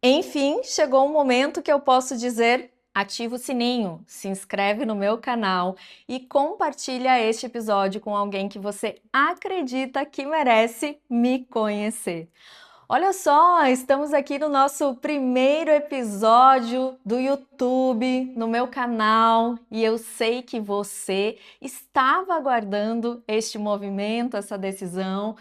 Enfim, chegou um momento que eu posso dizer: ativa o sininho, se inscreve no meu canal e compartilha este episódio com alguém que você acredita que merece me conhecer. Olha só, estamos aqui no nosso primeiro episódio do YouTube, no meu canal, e eu sei que você estava aguardando este movimento, essa decisão,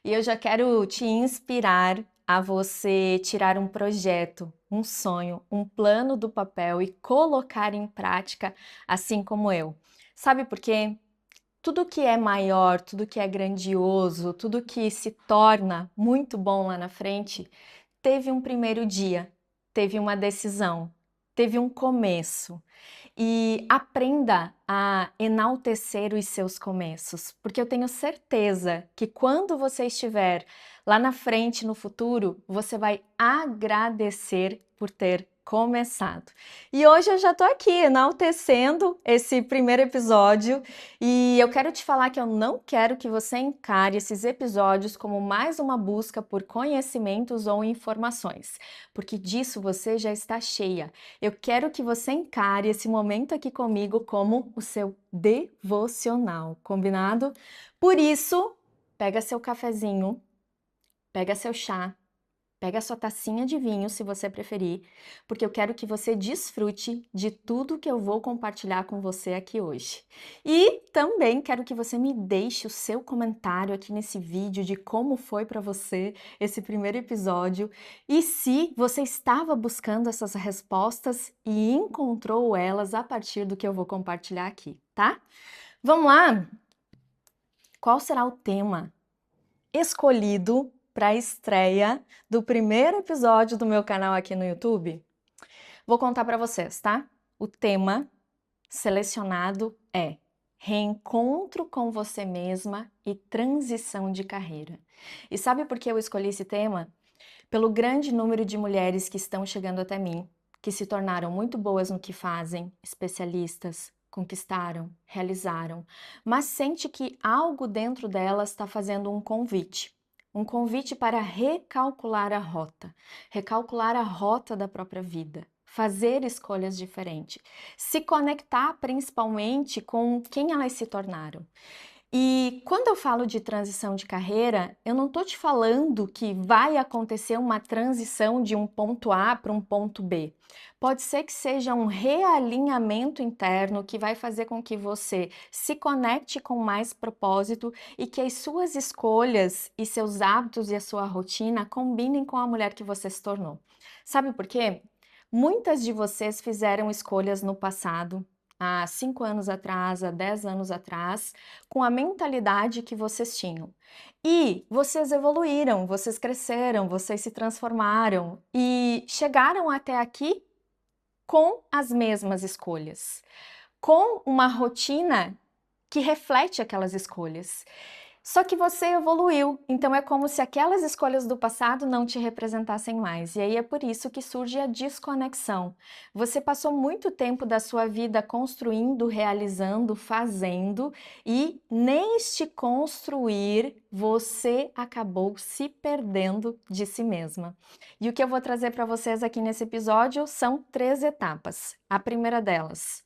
e eu já quero te inspirar a você tirar um projeto, um sonho, um plano do papel e colocar em prática, assim como eu. Sabe por quê? Tudo que é maior, tudo que é grandioso, tudo que se torna muito bom lá na frente, teve um primeiro dia, teve uma decisão, teve um começo. E aprenda a enaltecer os seus começos, porque eu tenho certeza que quando você estiver lá na frente, no futuro, você vai agradecer por ter começado. E hoje eu já tô aqui enaltecendo esse primeiro episódio e eu quero te falar que eu não quero que você encare esses episódios como mais uma busca por conhecimentos ou informações, porque disso você já está cheia. Eu quero que você encare esse momento aqui comigo como o seu devocional, combinado? Por isso, pega seu cafezinho, pega seu chá, pega sua tacinha de vinho, se você preferir, porque eu quero que você desfrute de tudo que eu vou compartilhar com você aqui hoje. E também quero que você me deixe o seu comentário aqui nesse vídeo de como foi para você esse primeiro episódio e se você estava buscando essas respostas e encontrou elas a partir do que eu vou compartilhar aqui, tá? Vamos lá? Qual será o tema escolhido para a estreia do primeiro episódio do meu canal aqui no YouTube? Vou contar para vocês, tá? O tema selecionado é Reencontro com você mesma e transição de carreira. E sabe por que eu escolhi esse tema? Pelo grande número de mulheres que estão chegando até mim, que se tornaram muito boas no que fazem, especialistas, conquistaram, realizaram, mas sente que algo dentro delas está fazendo um convite para recalcular a rota da própria vida, fazer escolhas diferentes, se conectar principalmente com quem elas se tornaram. E quando eu falo de transição de carreira, eu não estou te falando que vai acontecer uma transição de um ponto A para um ponto B. Pode ser que seja um realinhamento interno que vai fazer com que você se conecte com mais propósito e que as suas escolhas e seus hábitos e a sua rotina combinem com a mulher que você se tornou. Sabe por quê? Muitas de vocês fizeram escolhas no passado, há 5 anos atrás, há 10 anos atrás, com a mentalidade que vocês tinham. E vocês evoluíram, vocês cresceram, vocês se transformaram e chegaram até aqui com as mesmas escolhas, com uma rotina que reflete aquelas escolhas. Só que você evoluiu, então é como se aquelas escolhas do passado não te representassem mais. E aí é por isso que surge a desconexão. Você passou muito tempo da sua vida construindo, realizando, fazendo, e neste construir você acabou se perdendo de si mesma. E o que eu vou trazer para vocês aqui nesse episódio são 3 etapas. A primeira delas,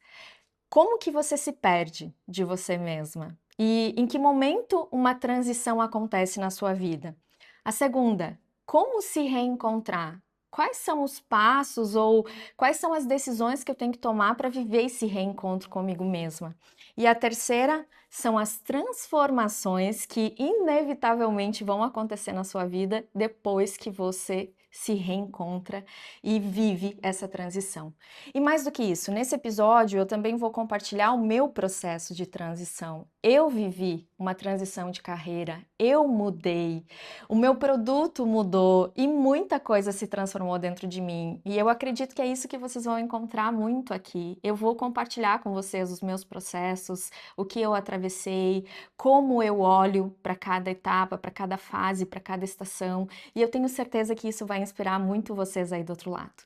como que você se perde de você mesma? E em que momento uma transição acontece na sua vida? A segunda, como se reencontrar? Quais são os passos ou quais são as decisões que eu tenho que tomar para viver esse reencontro comigo mesma? E a terceira são as transformações que inevitavelmente vão acontecer na sua vida depois que você se reencontra e vive essa transição. E mais do que isso, nesse episódio eu também vou compartilhar o meu processo de transição. Eu vivi uma transição de carreira, eu mudei, o meu produto mudou e muita coisa se transformou dentro de mim. E eu acredito que é isso que vocês vão encontrar muito aqui. Eu vou compartilhar com vocês os meus processos, o que eu atravessei, como eu olho para cada etapa, para cada fase, para cada estação. E eu tenho certeza que isso vai inspirar muito vocês aí do outro lado.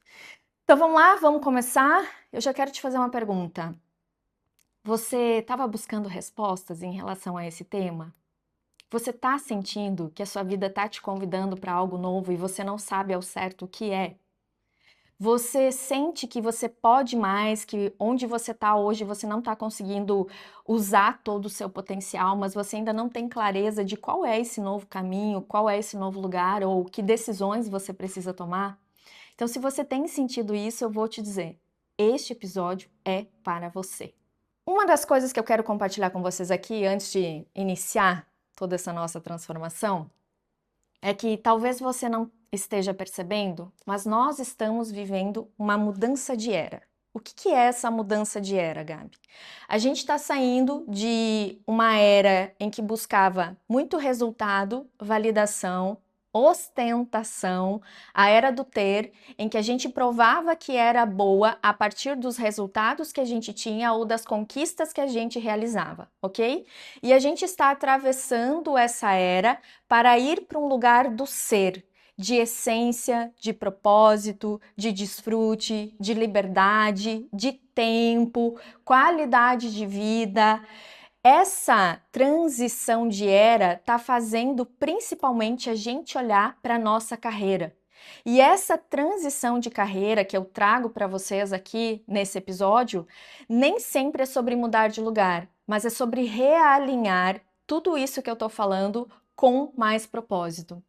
Então vamos lá, vamos começar? Eu já quero te fazer uma pergunta. Você estava buscando respostas em relação a esse tema? Você está sentindo que a sua vida está te convidando para algo novo e você não sabe ao certo o que é? Você sente que você pode mais, que onde você está hoje você não está conseguindo usar todo o seu potencial, mas você ainda não tem clareza de qual é esse novo caminho, qual é esse novo lugar ou que decisões você precisa tomar? Então, se você tem sentido isso, eu vou te dizer, este episódio é para você. Uma das coisas que eu quero compartilhar com vocês aqui, antes de iniciar toda essa nossa transformação, é que talvez você não esteja percebendo, mas nós estamos vivendo uma mudança de era. O que é essa mudança de era, Gabi? A gente está saindo de uma era em que buscava muito resultado, validação, ostentação, a era do ter, em que a gente provava que era boa a partir dos resultados que a gente tinha ou das conquistas que a gente realizava, ok? E a gente está atravessando essa era para ir para um lugar do ser, de essência, de propósito, de desfrute, de liberdade, de tempo, qualidade de vida. Essa transição de era está fazendo principalmente a gente olhar para a nossa carreira. E essa transição de carreira que eu trago para vocês aqui nesse episódio, nem sempre é sobre mudar de lugar, mas é sobre realinhar tudo isso que eu estou falando com mais propósito.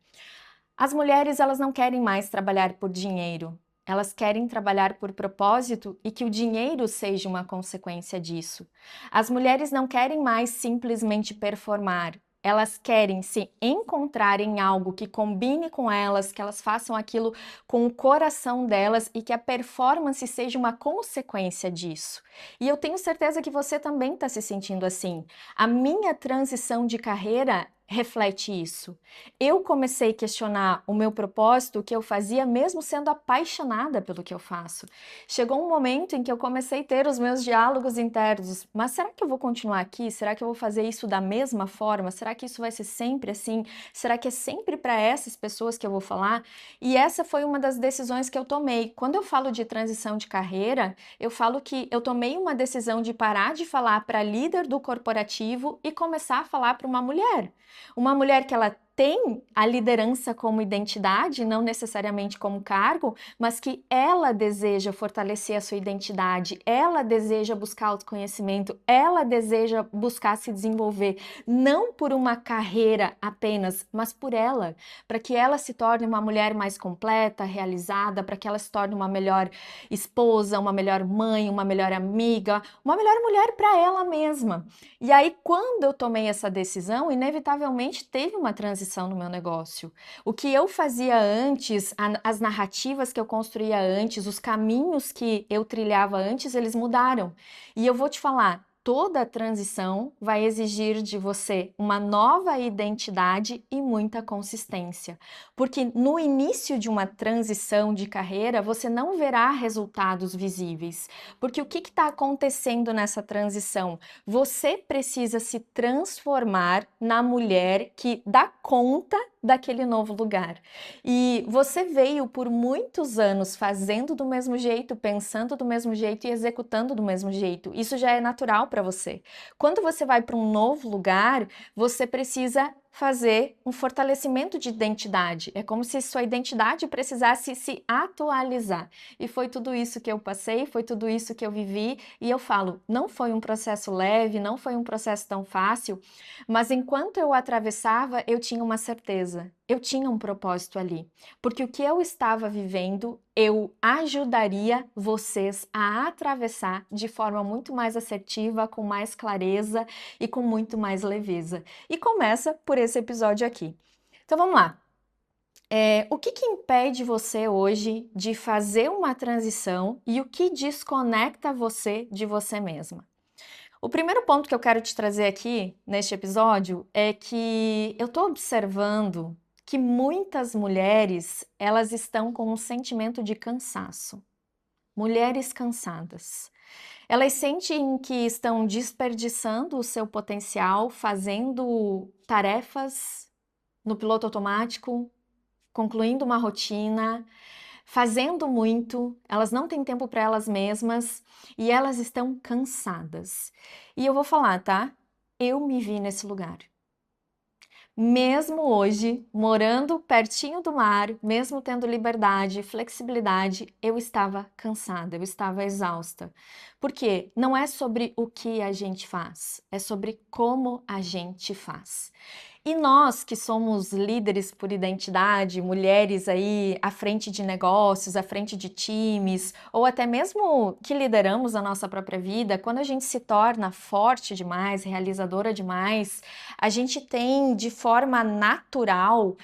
As mulheres, elas não querem mais trabalhar por dinheiro. Elas querem trabalhar por propósito e que o dinheiro seja uma consequência disso. As mulheres não querem mais simplesmente performar. Elas querem se encontrar em algo que combine com elas, que elas façam aquilo com o coração delas e que a performance seja uma consequência disso. E eu tenho certeza que você também está se sentindo assim. A minha transição de carreira reflete isso. Eu comecei a questionar o meu propósito, o que eu fazia, mesmo sendo apaixonada pelo que eu faço. Chegou um momento em que eu comecei a ter os meus diálogos internos. Mas será que eu vou continuar aqui? Será que eu vou fazer isso da mesma forma? Será que isso vai ser sempre assim? Será que é sempre para essas pessoas que eu vou falar? E essa foi uma das decisões que eu tomei. Quando eu falo de transição de carreira, eu falo que eu tomei uma decisão de parar de falar para líder do corporativo e começar a falar para uma mulher. Uma mulher que ela tem a liderança como identidade, não necessariamente como cargo, mas que ela deseja fortalecer a sua identidade, ela deseja buscar autoconhecimento, ela deseja buscar se desenvolver, não por uma carreira apenas, mas por ela, para que ela se torne uma mulher mais completa, realizada, para que ela se torne uma melhor esposa, uma melhor mãe, uma melhor amiga, uma melhor mulher para ela mesma. E aí, quando eu tomei essa decisão, inevitavelmente teve uma transição no meu negócio. O que eu fazia antes, as narrativas que eu construía antes, os caminhos que eu trilhava antes, eles mudaram. E eu vou te falar, toda transição vai exigir de você uma nova identidade e muita consistência. Porque no início de uma transição de carreira, você não verá resultados visíveis. Porque o que está acontecendo nessa transição? Você precisa se transformar na mulher que dá conta daquele novo lugar. E você veio por muitos anos fazendo do mesmo jeito, pensando do mesmo jeito e executando do mesmo jeito. Isso já é natural para você. Quando você vai para um novo lugar, você precisa fazer um fortalecimento de identidade. É como se sua identidade precisasse se atualizar. E foi tudo isso que eu passei, foi tudo isso que eu vivi. E eu falo, não foi um processo leve, não foi um processo tão fácil, mas enquanto eu atravessava, eu tinha uma certeza. Eu tinha um propósito ali, porque o que eu estava vivendo, eu ajudaria vocês a atravessar de forma muito mais assertiva, com mais clareza e com muito mais leveza. E começa por esse episódio aqui. Então vamos lá. O que impede você hoje de fazer uma transição e o que desconecta você de você mesma? O primeiro ponto que eu quero te trazer aqui neste episódio é que eu estou observando que muitas mulheres, elas estão com um sentimento de cansaço. Mulheres cansadas. Elas sentem que estão desperdiçando o seu potencial, fazendo tarefas no piloto automático, concluindo uma rotina, fazendo muito, elas não têm tempo para elas mesmas e elas estão cansadas. E eu vou falar, tá? Eu me vi nesse lugar. Mesmo hoje, morando pertinho do mar, mesmo tendo liberdade, flexibilidade, eu estava cansada, eu estava exausta. Porque não é sobre o que a gente faz, é sobre como a gente faz. E nós que somos líderes por identidade, mulheres aí à frente de negócios, à frente de times, ou até mesmo que lideramos a nossa própria vida, quando a gente se torna forte demais, realizadora demais, a gente tem de forma natural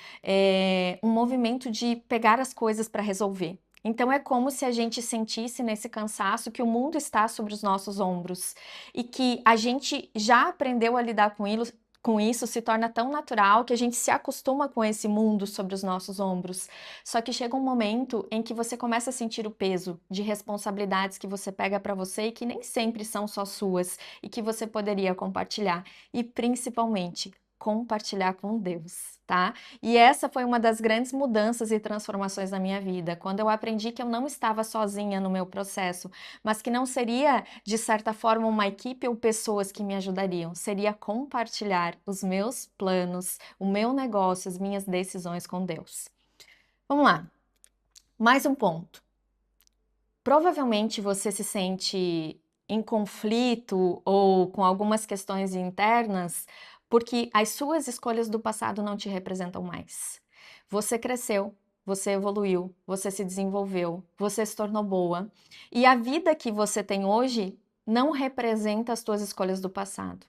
um movimento de pegar as coisas para resolver. Então é como se a gente sentisse nesse cansaço que o mundo está sobre os nossos ombros e que a gente já aprendeu a lidar com isso, se torna tão natural que a gente se acostuma com esse mundo sobre os nossos ombros. Só que chega um momento em que você começa a sentir o peso de responsabilidades que você pega para você e que nem sempre são só suas e que você poderia compartilhar. E principalmente, compartilhar com Deus, tá? E essa foi uma das grandes mudanças e transformações na minha vida, quando eu aprendi que eu não estava sozinha no meu processo, mas que não seria, de certa forma, uma equipe ou pessoas que me ajudariam, seria compartilhar os meus planos, o meu negócio, as minhas decisões com Deus. Vamos lá, mais um ponto. Provavelmente você se sente em conflito ou com algumas questões internas porque as suas escolhas do passado não te representam mais. Você cresceu, você evoluiu, você se desenvolveu, você se tornou boa e a vida que você tem hoje não representa as suas escolhas do passado.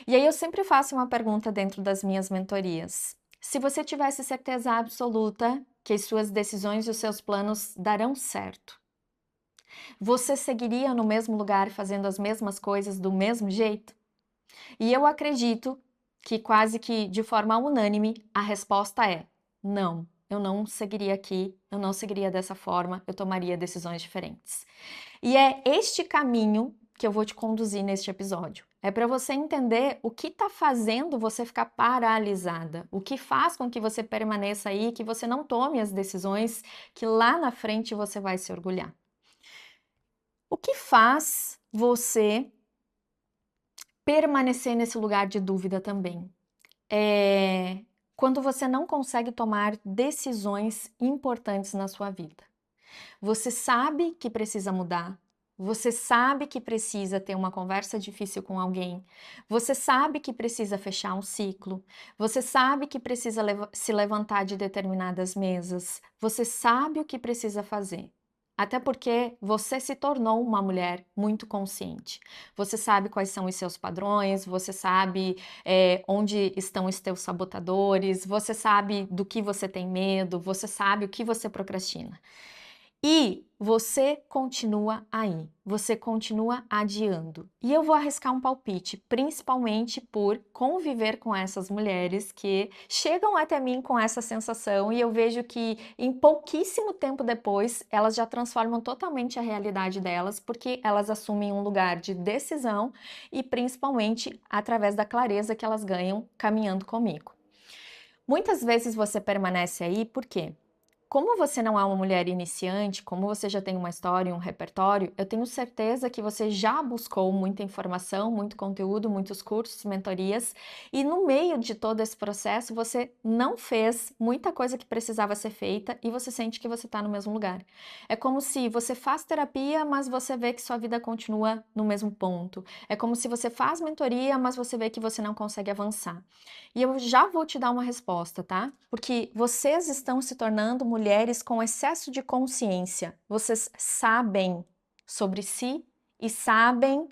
E aí eu sempre faço uma pergunta dentro das minhas mentorias. Se você tivesse certeza absoluta que as suas decisões e os seus planos darão certo, você seguiria no mesmo lugar fazendo as mesmas coisas do mesmo jeito? E eu acredito que quase que de forma unânime a resposta é não. Eu não seguiria aqui, eu não seguiria dessa forma, eu tomaria decisões diferentes. E é este caminho que eu vou te conduzir neste episódio. É para você entender o que está fazendo você ficar paralisada, o que faz com que você permaneça aí, que você não tome as decisões que lá na frente você vai se orgulhar. O que faz você permanecer nesse lugar de dúvida também? É quando você não consegue tomar decisões importantes na sua vida. Você sabe que precisa mudar, você sabe que precisa ter uma conversa difícil com alguém, você sabe que precisa fechar um ciclo, você sabe que precisa se levantar de determinadas mesas, você sabe o que precisa fazer. Até porque você se tornou uma mulher muito consciente. Você sabe quais são os seus padrões, você sabe onde estão os teus sabotadores, você sabe do que você tem medo, você sabe o que você procrastina. E você continua aí, você continua adiando. E eu vou arriscar um palpite, principalmente por conviver com essas mulheres que chegam até mim com essa sensação e eu vejo que em pouquíssimo tempo depois elas já transformam totalmente a realidade delas, porque elas assumem um lugar de decisão e principalmente através da clareza que elas ganham caminhando comigo. Muitas vezes você permanece aí, por quê? Como você não é uma mulher iniciante, como você já tem uma história e um repertório, eu tenho certeza que você já buscou muita informação, muito conteúdo, muitos cursos, mentorias, e no meio de todo esse processo você não fez muita coisa que precisava ser feita e você sente que você está no mesmo lugar. É como se você faz terapia, mas você vê que sua vida continua no mesmo ponto. É como se você faz mentoria, mas você vê que você não consegue avançar. E eu já vou te dar uma resposta, tá? Porque vocês estão se tornando mulheres com excesso de consciência. Vocês sabem sobre si e sabem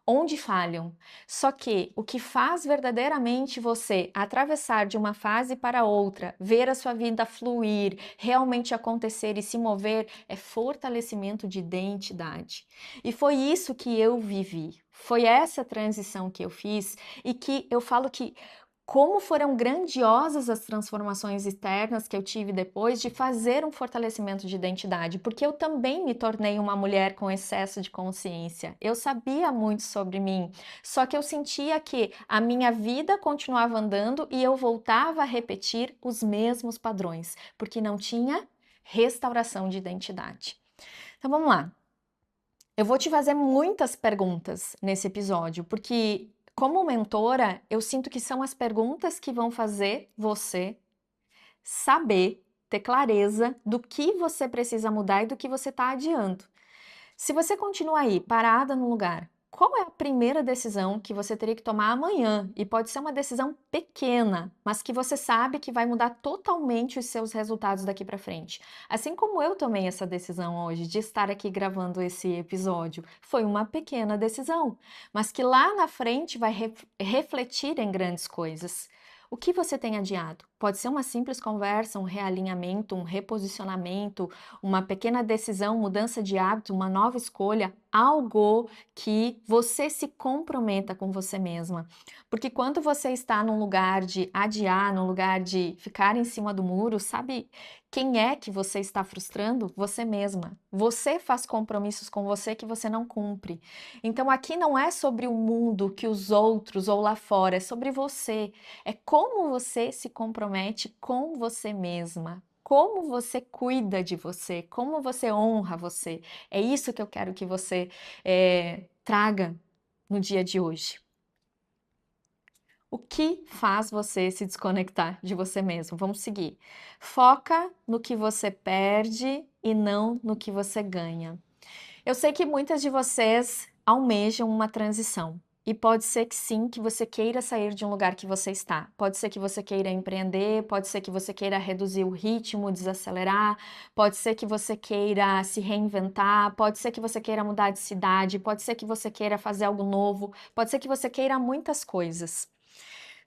onde falham. Só que o que faz verdadeiramente você atravessar de uma fase para outra, ver a sua vida fluir, realmente acontecer e se mover, é fortalecimento de identidade. E foi isso que eu vivi. Foi essa transição que eu fiz e que eu falo que como foram grandiosas as transformações externas que eu tive depois de fazer um fortalecimento de identidade, porque eu também me tornei uma mulher com excesso de consciência. Eu sabia muito sobre mim, só que eu sentia que a minha vida continuava andando e eu voltava a repetir os mesmos padrões, porque não tinha restauração de identidade. Então vamos lá. Eu vou te fazer muitas perguntas nesse episódio, porque Como mentora, eu sinto que são as perguntas que vão fazer você saber, ter clareza do que você precisa mudar e do que você está adiando. Se você continua aí, parada no lugar, qual é a primeira decisão que você teria que tomar amanhã? E pode ser uma decisão pequena, mas que você sabe que vai mudar totalmente os seus resultados daqui para frente. Assim como eu tomei essa decisão hoje de estar aqui gravando esse episódio, foi uma pequena decisão, mas que lá na frente vai refletir em grandes coisas. O que você tem adiado? Pode ser uma simples conversa, um realinhamento, um reposicionamento, uma pequena decisão, mudança de hábito, uma nova escolha, algo que você se comprometa com você mesma. Porque quando você está num lugar de adiar, num lugar de ficar em cima do muro, sabe quem é que você está frustrando? Você mesma. Você faz compromissos com você que você não cumpre. Então aqui não é sobre o mundo que os outros ou lá fora, é sobre você. É como você se compromete com você mesma. Como você cuida de você, como você honra você. É isso que eu quero que você traga no dia de hoje. O que faz você se desconectar de você mesmo? Vamos seguir. Foca no que você perde e não no que você ganha. Eu sei que muitas de vocês almejam uma transição. E pode ser que sim, que você queira sair de um lugar que você está. Pode ser que você queira empreender, pode ser que você queira reduzir o ritmo, desacelerar, pode ser que você queira se reinventar, pode ser que você queira mudar de cidade, pode ser que você queira fazer algo novo, pode ser que você queira muitas coisas.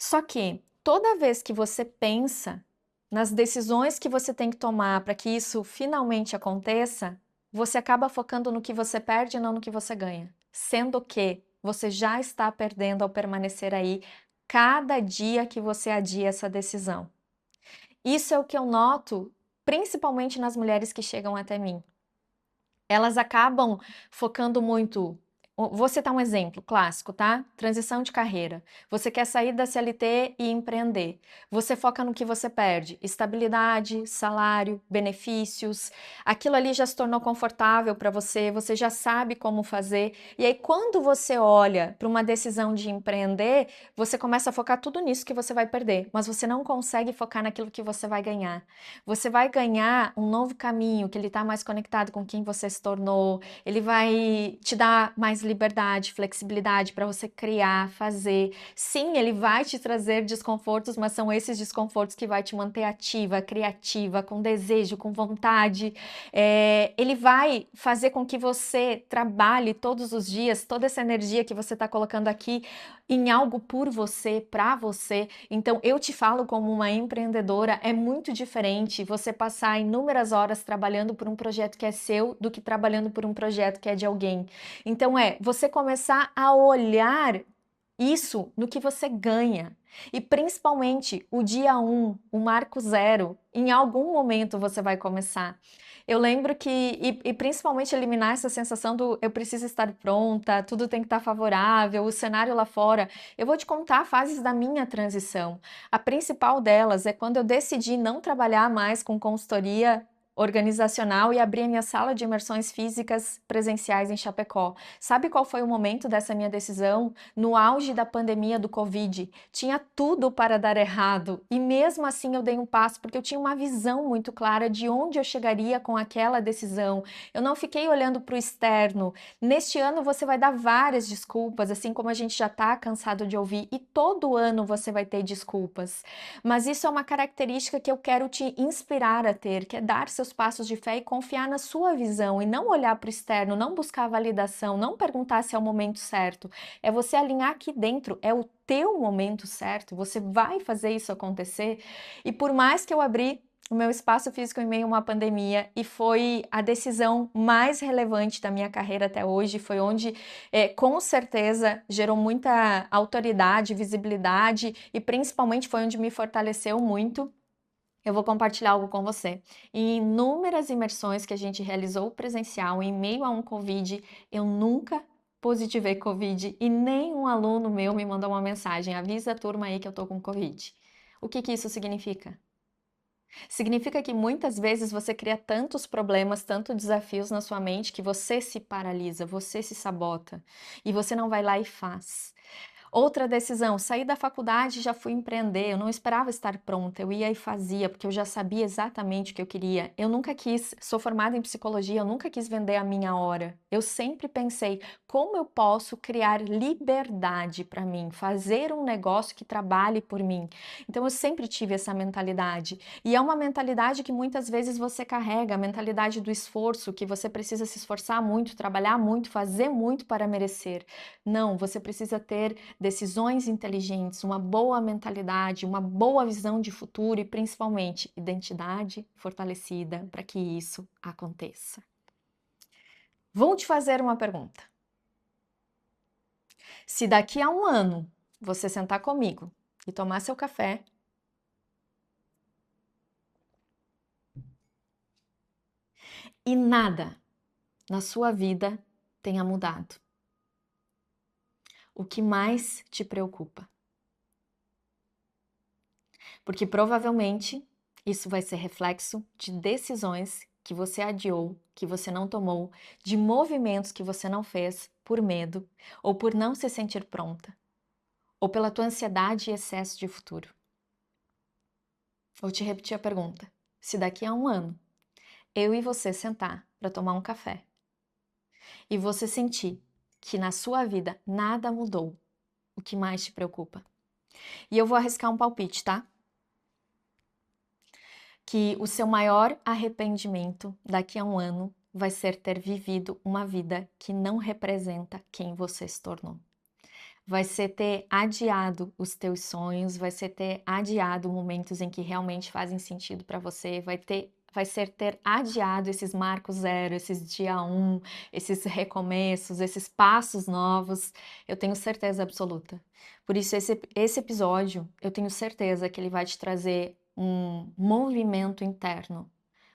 Só que toda vez que você pensa nas decisões que você tem que tomar para que isso finalmente aconteça, você acaba focando no que você perde e não no que você ganha. Sendo que você já está perdendo ao permanecer aí cada dia que você adia essa decisão. Isso é o que eu noto, principalmente nas mulheres que chegam até mim. Elas acabam focando muito. Vou citar um exemplo clássico, tá? Transição de carreira. Você quer sair da CLT e empreender. Você foca no que você perde: estabilidade, salário, benefícios. Aquilo ali já se tornou confortável para você, você já sabe como fazer. E aí, quando você olha para uma decisão de empreender, você começa a focar tudo nisso que você vai perder, mas você não consegue focar naquilo que você vai ganhar. Você vai ganhar um novo caminho, que ele está mais conectado com quem você se tornou, ele vai te dar mais liberdade, flexibilidade para você criar, fazer. Sim, ele vai te trazer desconfortos, mas são esses desconfortos que vai te manter ativa, criativa, com desejo, com vontade. Ele vai fazer com que você trabalhe todos os dias, toda essa energia que você está colocando aqui em algo por você, para você. Então, eu te falo como uma empreendedora, é muito diferente você passar inúmeras horas trabalhando por um projeto que é seu do que trabalhando por um projeto que é de alguém. Então, você começar a olhar isso no que você ganha. E principalmente o dia 1, o marco zero, em algum momento você vai começar. Eu lembro que, e principalmente eliminar essa sensação do eu preciso estar pronta, tudo tem que estar favorável, o cenário lá fora. Eu vou te contar fases da minha transição. A principal delas é quando eu decidi não trabalhar mais com consultoria organizacional e abrir a minha sala de imersões físicas presenciais em Chapecó. Sabe qual foi o momento dessa minha decisão? No auge da pandemia do Covid. Tinha tudo para dar errado e mesmo assim eu dei um passo porque eu tinha uma visão muito clara de onde eu chegaria com aquela decisão. Eu não fiquei olhando para o externo. Neste ano você vai dar várias desculpas, assim como a gente já está cansado de ouvir, e todo ano você vai ter desculpas. Mas isso é uma característica que eu quero te inspirar a ter, que é dar seus passos de fé e confiar na sua visão e não olhar para o externo, não buscar validação, não perguntar se é o momento certo. É você alinhar aqui dentro, é o teu momento certo, você vai fazer isso acontecer. E por mais que eu abri o meu espaço físico em meio a uma pandemia e foi a decisão mais relevante da minha carreira até hoje, foi onde com certeza gerou muita autoridade, visibilidade e principalmente foi onde me fortaleceu muito. Eu vou compartilhar algo com você. Em inúmeras imersões que a gente realizou presencial em meio a um Covid, eu nunca positivei Covid e nenhum aluno meu me mandou uma mensagem: avisa a turma aí que eu tô com Covid. O que que isso significa? Significa que muitas vezes você cria tantos problemas, tantos desafios na sua mente que você se paralisa, você se sabota e você não vai lá e faz. Outra decisão, saí da faculdade e já fui empreender. Eu não esperava estar pronta, eu ia e fazia, porque eu já sabia exatamente o que eu queria. Eu nunca quis, sou formada em psicologia, eu nunca quis vender a minha hora. Eu sempre pensei, como eu posso criar liberdade para mim, fazer um negócio que trabalhe por mim. Então eu sempre tive essa mentalidade. E é uma mentalidade que muitas vezes você carrega, a mentalidade do esforço, que você precisa se esforçar muito, trabalhar muito, fazer muito para merecer. Não, você precisa ter decisões inteligentes, uma boa mentalidade, uma boa visão de futuro e principalmente identidade fortalecida para que isso aconteça. Vou te fazer uma pergunta. Se daqui a um ano você sentar comigo e tomar seu café e nada na sua vida tenha mudado, o que mais te preocupa? Porque provavelmente isso vai ser reflexo de decisões que você adiou, que você não tomou, de movimentos que você não fez por medo ou por não se sentir pronta, ou pela tua ansiedade e excesso de futuro. Vou te repetir a pergunta. Se daqui a um ano eu e você sentar para tomar um café e você sentir que na sua vida nada mudou, o que mais te preocupa? E eu vou arriscar um palpite, tá? Que o seu maior arrependimento daqui a um ano vai ser ter vivido uma vida que não representa quem você se tornou. Vai ser ter adiado os teus sonhos, vai ser ter adiado momentos em que realmente fazem sentido para você, vai ser ter adiado esses marcos zero, esses dia um, esses recomeços, esses passos novos. Eu tenho certeza absoluta. Por isso, esse episódio, eu tenho certeza que ele vai te trazer um movimento interno.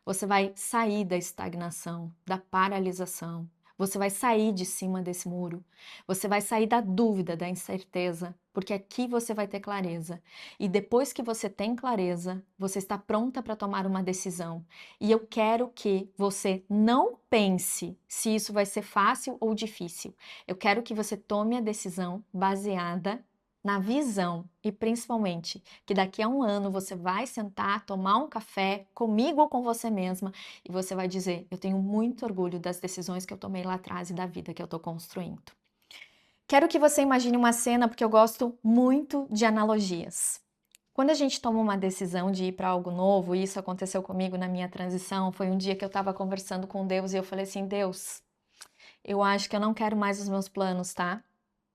Você vai sair da estagnação, da paralisação. Você vai sair de cima desse muro. Você vai sair da dúvida, da incerteza, porque aqui você vai ter clareza. E depois que você tem clareza, você está pronta para tomar uma decisão. E eu quero que você não pense se isso vai ser fácil ou difícil. Eu quero que você tome a decisão baseada na visão e principalmente que daqui a um ano você vai sentar, tomar um café comigo ou com você mesma e você vai dizer: eu tenho muito orgulho das decisões que eu tomei lá atrás e da vida que eu estou construindo. Quero que você imagine uma cena porque eu gosto muito de analogias. Quando a gente toma uma decisão de ir para algo novo, e isso aconteceu comigo na minha transição, foi um dia que eu estava conversando com Deus e eu falei assim: Deus, eu acho que eu não quero mais os meus planos, tá?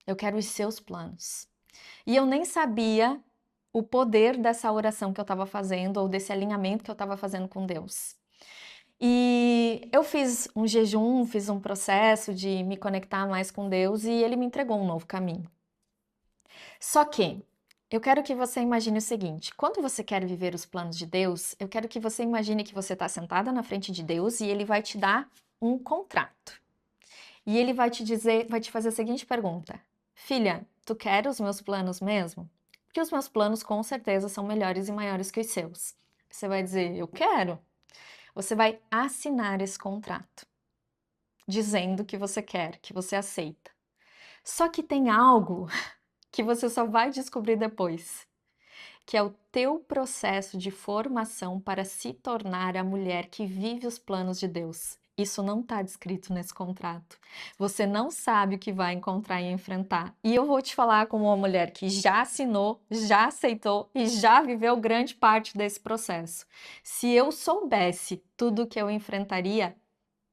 Eu quero os seus planos. E eu nem sabia o poder dessa oração que eu estava fazendo ou desse alinhamento que eu estava fazendo com Deus. E eu fiz um jejum, fiz um processo de me conectar mais com Deus e ele me entregou um novo caminho. Só que eu quero que você imagine o seguinte: quando você quer viver os planos de Deus, eu quero que você imagine que você está sentada na frente de Deus e ele vai te dar um contrato. E ele vai te dizer, vai te fazer a seguinte pergunta: Filha, tu quer os meus planos mesmo? Porque os meus planos com certeza são melhores e maiores que os seus. Você vai dizer: eu quero. Você vai assinar esse contrato, dizendo que você quer, que você aceita. Só que tem algo que você só vai descobrir depois, que é o teu processo de formação para se tornar a mulher que vive os planos de Deus. Isso não está descrito nesse contrato. Você não sabe o que vai encontrar e enfrentar. E eu vou te falar como uma mulher que já assinou, já aceitou e já viveu grande parte desse processo. Se eu soubesse tudo o que eu enfrentaria,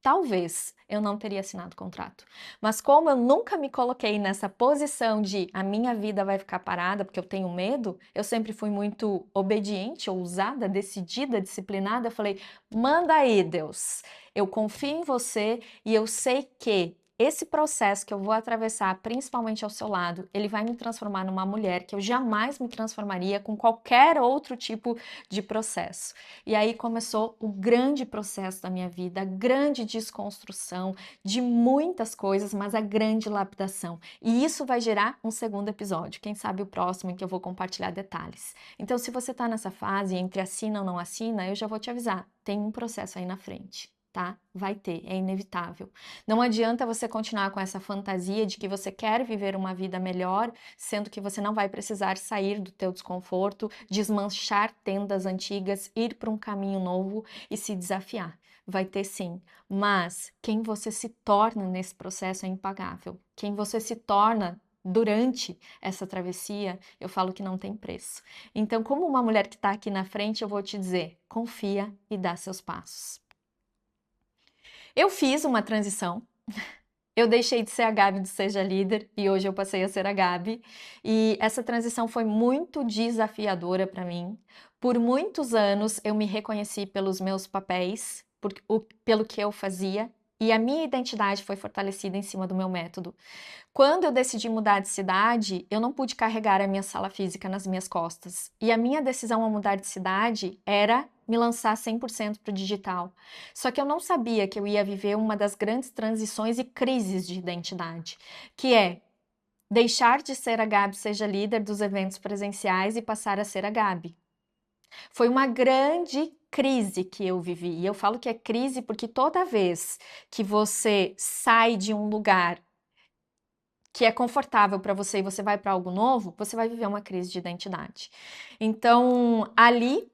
talvez eu não teria assinado o contrato. Mas como eu nunca me coloquei nessa posição de a minha vida vai ficar parada porque eu tenho medo, eu sempre fui muito obediente, ousada, decidida, disciplinada. Eu falei: manda aí, Deus. Eu confio em você e eu sei que esse processo que eu vou atravessar, principalmente ao seu lado, ele vai me transformar numa mulher que eu jamais me transformaria com qualquer outro tipo de processo. E aí começou o grande processo da minha vida, a grande desconstrução de muitas coisas, mas a grande lapidação. E isso vai gerar um segundo episódio, quem sabe o próximo, em que eu vou compartilhar detalhes. Então, se você está nessa fase entre assina ou não assina, eu já vou te avisar, tem um processo aí na frente. tá? Vai ter, é inevitável. Não adianta você continuar com essa fantasia de que você quer viver uma vida melhor, sendo que você não vai precisar sair do teu desconforto, desmanchar tendas antigas, ir para um caminho novo e se desafiar. Vai ter sim, mas quem você se torna nesse processo é impagável. Quem você se torna durante essa travessia, eu falo que não tem preço. Então, como uma mulher que está aqui na frente, eu vou te dizer: confia e dá seus passos. Eu fiz uma transição. Eu deixei de ser a Gabi do Seja Líder e hoje eu passei a ser a Gabi. E essa transição foi muito desafiadora para mim. Por muitos anos eu me reconheci pelos meus papéis, pelo que eu fazia, e a minha identidade foi fortalecida em cima do meu método. Quando eu decidi mudar de cidade, eu não pude carregar a minha sala física nas minhas costas. E a minha decisão ao mudar de cidade era me lançar 100% para o digital. Só que eu não sabia que eu ia viver uma das grandes transições e crises de identidade, que é deixar de ser a Gabi Seja Líder dos eventos presenciais e passar a ser a Gabi. Foi uma grande crise que eu vivi. E eu falo que é crise porque toda vez que você sai de um lugar que é confortável para você e você vai para algo novo, você vai viver uma crise de identidade. Então, ali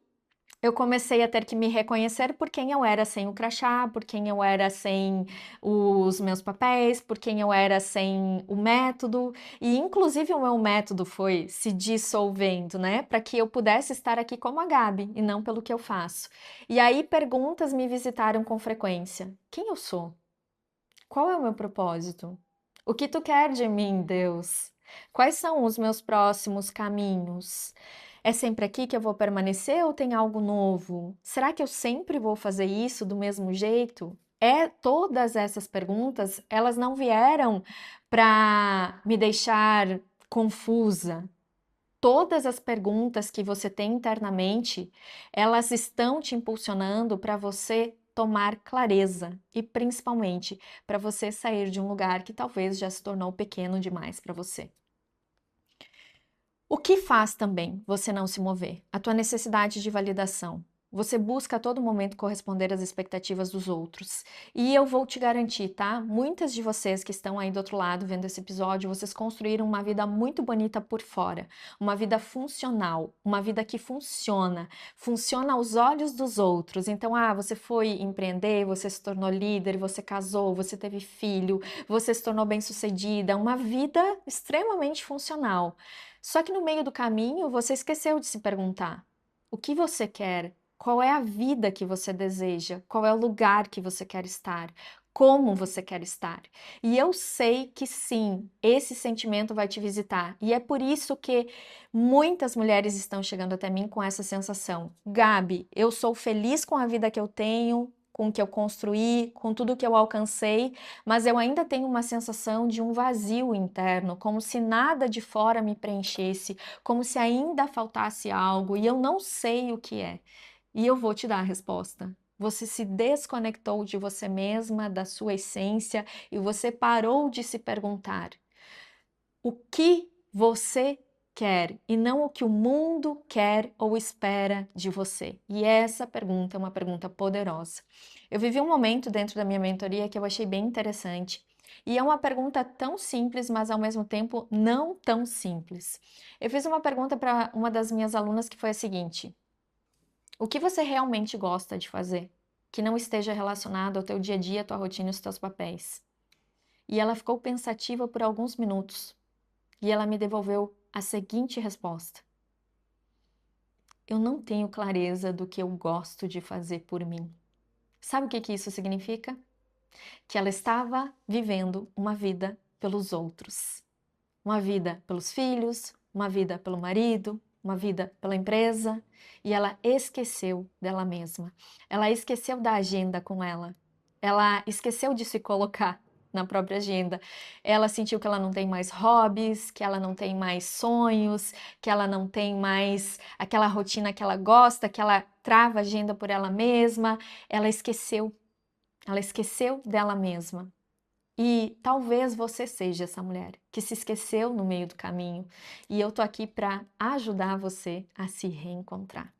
eu comecei a ter que me reconhecer por quem eu era sem o crachá, por quem eu era sem os meus papéis, por quem eu era sem o método, e inclusive o meu método foi se dissolvendo, né, para que eu pudesse estar aqui como a Gabi e não pelo que eu faço. E aí perguntas me visitaram com frequência: quem eu sou? Qual é o meu propósito? O que tu quer de mim, Deus? Quais são os meus próximos caminhos? É sempre aqui que eu vou permanecer ou tem algo novo? Será que eu sempre vou fazer isso do mesmo jeito? Todas essas perguntas, elas não vieram para me deixar confusa. Todas as perguntas que você tem internamente, elas estão te impulsionando para você tomar clareza e principalmente para você sair de um lugar que talvez já se tornou pequeno demais para você. O que faz também você não se mover? A tua necessidade de validação. Você busca a todo momento corresponder às expectativas dos outros. E eu vou te garantir, tá? Muitas de vocês que estão aí do outro lado vendo esse episódio, vocês construíram uma vida muito bonita por fora, uma vida funcional, uma vida que funciona aos olhos dos outros. Então, você foi empreender, você se tornou líder, você casou, você teve filho, você se tornou bem-sucedida, uma vida extremamente funcional. Só que no meio do caminho você esqueceu de se perguntar: o que você quer? Qual é a vida que você deseja? Qual é o lugar que você quer estar? Como você quer estar? E eu sei que sim, esse sentimento vai te visitar. E é por isso que muitas mulheres estão chegando até mim com essa sensação: Gabi, eu sou feliz com a vida que eu tenho, com o que eu construí, com tudo que eu alcancei, mas eu ainda tenho uma sensação de um vazio interno, como se nada de fora me preenchesse, como se ainda faltasse algo e eu não sei o que é. E eu vou te dar a resposta. Você se desconectou de você mesma, da sua essência, e você parou de se perguntar o que você quer e não o que o mundo quer ou espera de você. E essa pergunta é uma pergunta poderosa. Eu vivi um momento dentro da minha mentoria que eu achei bem interessante. E é uma pergunta tão simples, mas ao mesmo tempo não tão simples. Eu fiz uma pergunta para uma das minhas alunas que foi a seguinte: o que você realmente gosta de fazer, que não esteja relacionado ao teu dia a dia, à tua rotina e aos teus papéis? E ela ficou pensativa por alguns minutos e ela me devolveu a seguinte resposta: eu não tenho clareza do que eu gosto de fazer por mim. Sabe o que isso significa? Que ela estava vivendo uma vida pelos outros. Uma vida pelos filhos, uma vida pelo marido, uma vida pela empresa, e ela esqueceu dela mesma. Ela esqueceu da agenda com ela. Ela esqueceu de se colocar na própria agenda. Ela sentiu que ela não tem mais hobbies, que ela não tem mais sonhos, que ela não tem mais aquela rotina que ela gosta, que ela trava a agenda por ela mesma. Ela esqueceu. Ela esqueceu dela mesma. E talvez você seja essa mulher que se esqueceu no meio do caminho, e eu tô aqui para ajudar você a se reencontrar.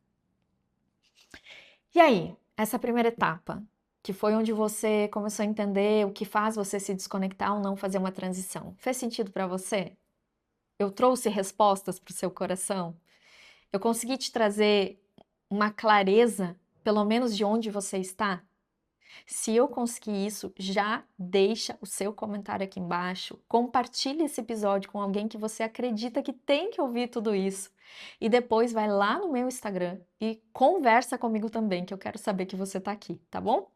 E aí, essa primeira etapa, que foi onde você começou a entender o que faz você se desconectar ou não fazer uma transição. Fez sentido para você? Eu trouxe respostas para o seu coração? Eu consegui te trazer uma clareza, pelo menos de onde você está? Se eu conseguir isso, já deixa o seu comentário aqui embaixo, compartilhe esse episódio com alguém que você acredita que tem que ouvir tudo isso. E depois vai lá no meu Instagram e conversa comigo também, que eu quero saber que você está aqui, tá bom?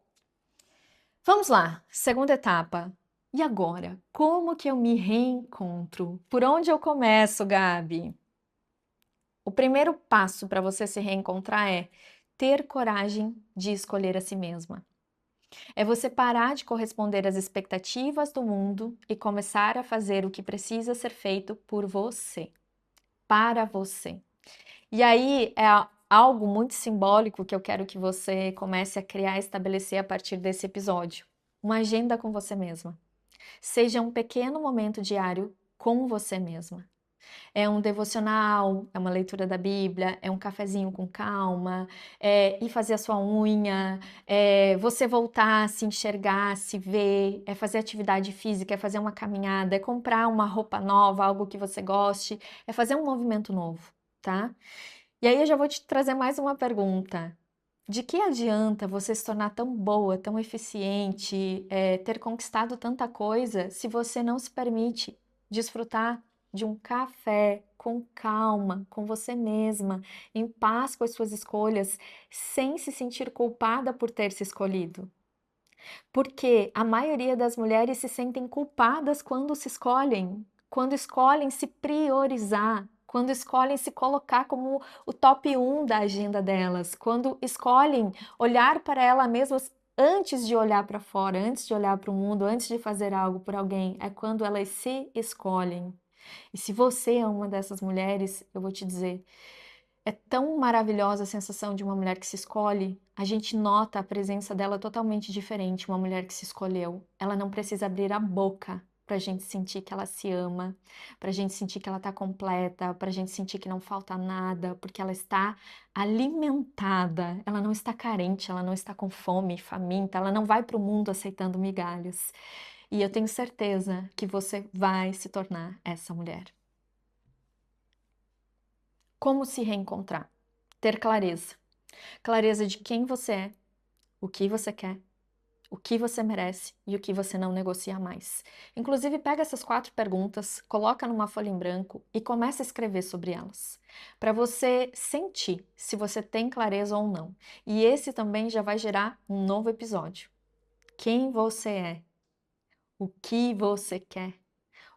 Vamos lá, segunda etapa. E agora? Como que eu me reencontro? Por onde eu começo, Gabi? O primeiro passo para você se reencontrar é ter coragem de escolher a si mesma. É você parar de corresponder às expectativas do mundo e começar a fazer o que precisa ser feito por você, para você. E aí é algo muito simbólico que eu quero que você comece a criar e estabelecer a partir desse episódio. Uma agenda com você mesma. Seja um pequeno momento diário com você mesma. É um devocional, é uma leitura da Bíblia, é um cafezinho com calma, é ir fazer a sua unha, é você voltar a se enxergar, se ver, é fazer atividade física, é fazer uma caminhada, é comprar uma roupa nova, algo que você goste, é fazer um movimento novo, tá? E aí eu já vou te trazer mais uma pergunta. De que adianta você se tornar tão boa, tão eficiente, ter conquistado tanta coisa, se você não se permite desfrutar de um café com calma, com você mesma, em paz com as suas escolhas, sem se sentir culpada por ter se escolhido? Porque a maioria das mulheres se sentem culpadas quando escolhem se priorizar, quando escolhem se colocar como o top 1 da agenda delas, quando escolhem olhar para elas mesmas antes de olhar para fora, antes de olhar para o mundo, antes de fazer algo por alguém, é quando elas se escolhem. E se você é uma dessas mulheres, eu vou te dizer, é tão maravilhosa a sensação de uma mulher que se escolhe, a gente nota a presença dela totalmente diferente, uma mulher que se escolheu. Ela não precisa abrir a boca para a gente sentir que ela se ama, para a gente sentir que ela está completa, para a gente sentir que não falta nada, porque ela está alimentada, ela não está carente, ela não está com fome, faminta, ela não vai para o mundo aceitando migalhas. E eu tenho certeza que você vai se tornar essa mulher. Como se reencontrar? Ter clareza. Clareza de quem você é, o que você quer, o que você merece e o que você não negocia mais. Inclusive, pega essas 4 perguntas, coloca numa folha em branco e começa a escrever sobre elas, para você sentir se você tem clareza ou não. E esse também já vai gerar um novo episódio. Quem você é, o que você quer,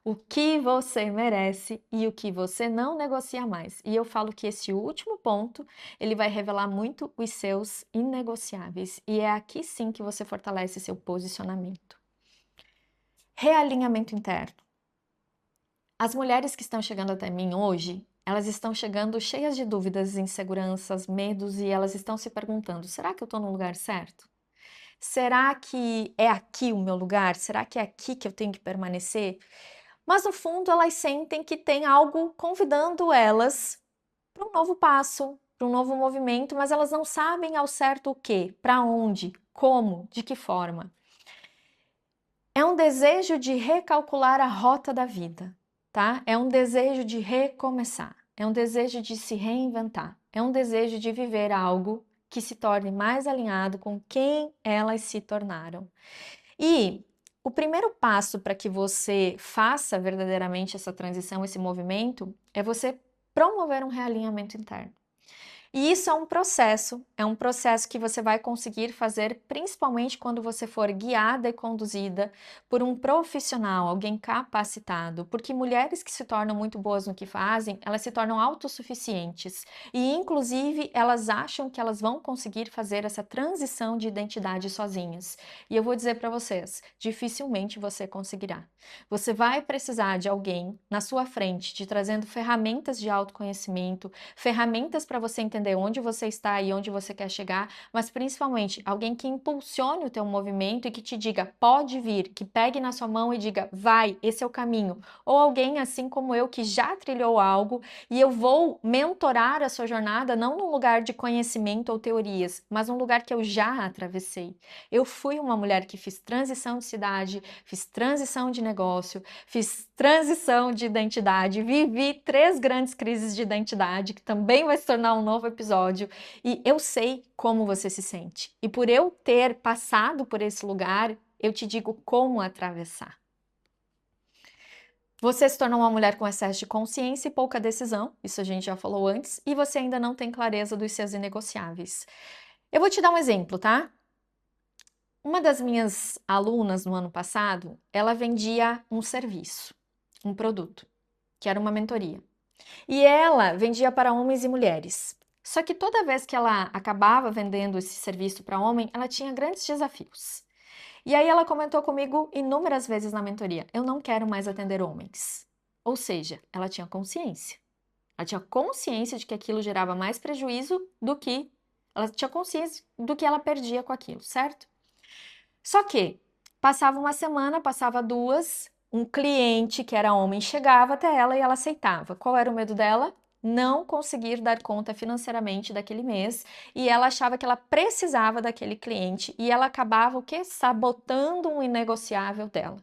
o que você merece e o que você não negocia mais. E eu falo que esse último ponto, ele vai revelar muito os seus inegociáveis. E é aqui sim que você fortalece seu posicionamento. Realinhamento interno. As mulheres que estão chegando até mim hoje, elas estão chegando cheias de dúvidas, inseguranças, medos e elas estão se perguntando: será que eu estou no lugar certo? Será que é aqui o meu lugar? Será que é aqui que eu tenho que permanecer? Mas no fundo elas sentem que tem algo convidando elas para um novo passo, para um novo movimento, mas elas não sabem ao certo o quê, para onde, como, de que forma. É um desejo de recalcular a rota da vida, tá? É um desejo de recomeçar, é um desejo de se reinventar, é um desejo de viver algo que se torne mais alinhado com quem elas se tornaram. E o primeiro passo para que você faça verdadeiramente essa transição, esse movimento, é você promover um realinhamento interno. E isso é um processo que você vai conseguir fazer principalmente quando você for guiada e conduzida por um profissional, alguém capacitado, porque mulheres que se tornam muito boas no que fazem, elas se tornam autossuficientes e inclusive elas acham que elas vão conseguir fazer essa transição de identidade sozinhas. E eu vou dizer para vocês, dificilmente você conseguirá. Você vai precisar de alguém na sua frente, te trazendo ferramentas de autoconhecimento, ferramentas para você entender entender onde você está e onde você quer chegar, mas principalmente alguém que impulsione o teu movimento e que te diga, pode vir, que pegue na sua mão e diga, vai, esse é o caminho. Ou alguém assim como eu que já trilhou algo e eu vou mentorar a sua jornada não num lugar de conhecimento ou teorias, mas num lugar que eu já atravessei. Eu fui uma mulher que fiz transição de cidade, fiz transição de negócio, fiz transição de identidade, vivi 3 grandes crises de identidade, que também vai se tornar um novo episódio, e eu sei como você se sente. E por eu ter passado por esse lugar, eu te digo como atravessar. Você se tornou uma mulher com excesso de consciência e pouca decisão, isso a gente já falou antes, e você ainda não tem clareza dos seus inegociáveis. Eu vou te dar um exemplo, tá? Uma das minhas alunas no ano passado, ela vendia um serviço, um produto, que era uma mentoria. E ela vendia para homens e mulheres. Só que toda vez que ela acabava vendendo esse serviço para homem, ela tinha grandes desafios. E aí ela comentou comigo inúmeras vezes na mentoria: eu não quero mais atender homens. Ou seja, ela tinha consciência. Ela tinha consciência de que aquilo gerava mais prejuízo do que ela tinha consciência do que ela perdia com aquilo, certo? Só que passava uma semana, passava 2, um cliente que era homem chegava até ela e ela aceitava. Qual era o medo dela? Não conseguir dar conta financeiramente daquele mês, e ela achava que ela precisava daquele cliente e ela acabava o quê? Sabotando um inegociável dela.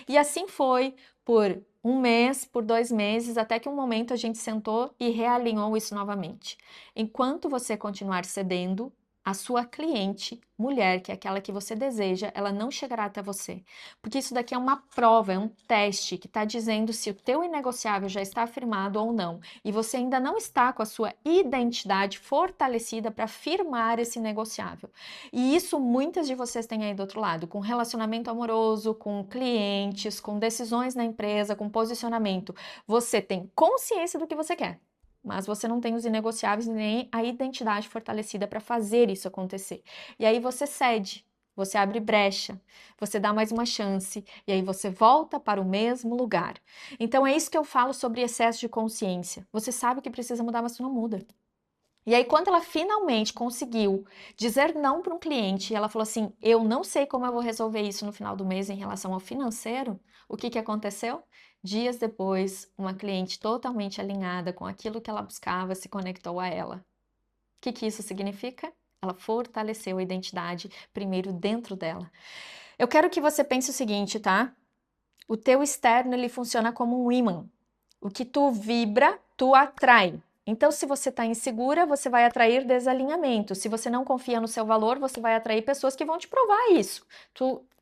E assim foi por 1 mês, por 2 meses, até que um momento a gente sentou e realinhou isso novamente. Enquanto você continuar cedendo, a sua cliente, mulher, que é aquela que você deseja, ela não chegará até você. Porque isso daqui é uma prova, é um teste que está dizendo se o teu inegociável já está afirmado ou não. E você ainda não está com a sua identidade fortalecida para firmar esse negociável. E isso muitas de vocês têm aí do outro lado, com relacionamento amoroso, com clientes, com decisões na empresa, com posicionamento. Você tem consciência do que você quer, mas você não tem os inegociáveis nem a identidade fortalecida para fazer isso acontecer. E aí você cede, você abre brecha, você dá mais uma chance, e aí você volta para o mesmo lugar. Então é isso que eu falo sobre excesso de consciência. Você sabe que precisa mudar, mas você não muda. E aí, quando ela finalmente conseguiu dizer não para um cliente, e ela falou assim: eu não sei como eu vou resolver isso no final do mês em relação ao financeiro, o que que aconteceu? Dias depois, uma cliente totalmente alinhada com aquilo que ela buscava se conectou a ela. O que que isso significa? Ela fortaleceu a identidade primeiro dentro dela. Eu quero que você pense o seguinte, tá? O teu externo, ele funciona como um ímã. O que tu vibra, tu atrai. Então, se você está insegura, você vai atrair desalinhamento. Se você não confia no seu valor, você vai atrair pessoas que vão te provar isso.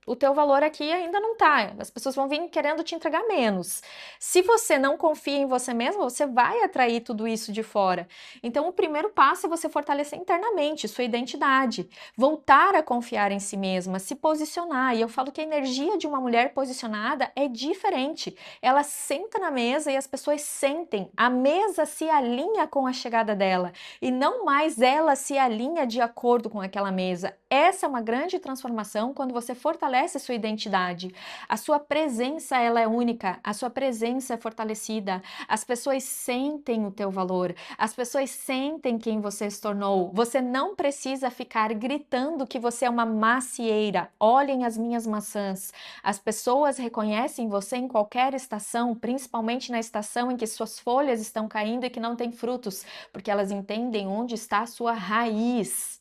O teu valor aqui ainda não tá. As pessoas vão vir querendo te entregar menos. Se você não confia em você mesmo, você vai atrair tudo isso de fora. Então, o primeiro passo é você fortalecer internamente sua identidade, voltar a confiar em si mesma, se posicionar. E eu falo que a energia de uma mulher posicionada é diferente. Ela senta na mesa e as pessoas sentem. A mesa se alinha com a chegada dela e não mais ela se alinha de acordo com aquela mesa. Essa é uma grande transformação quando você fortalece a sua identidade. A sua presença, ela é única, a sua presença é fortalecida. As pessoas sentem o teu valor, as pessoas sentem quem você se tornou. Você não precisa ficar gritando que você é uma macieira. Olhem as minhas maçãs. As pessoas reconhecem você em qualquer estação, principalmente na estação em que suas folhas estão caindo e que não tem frutos, porque elas entendem onde está a sua raiz.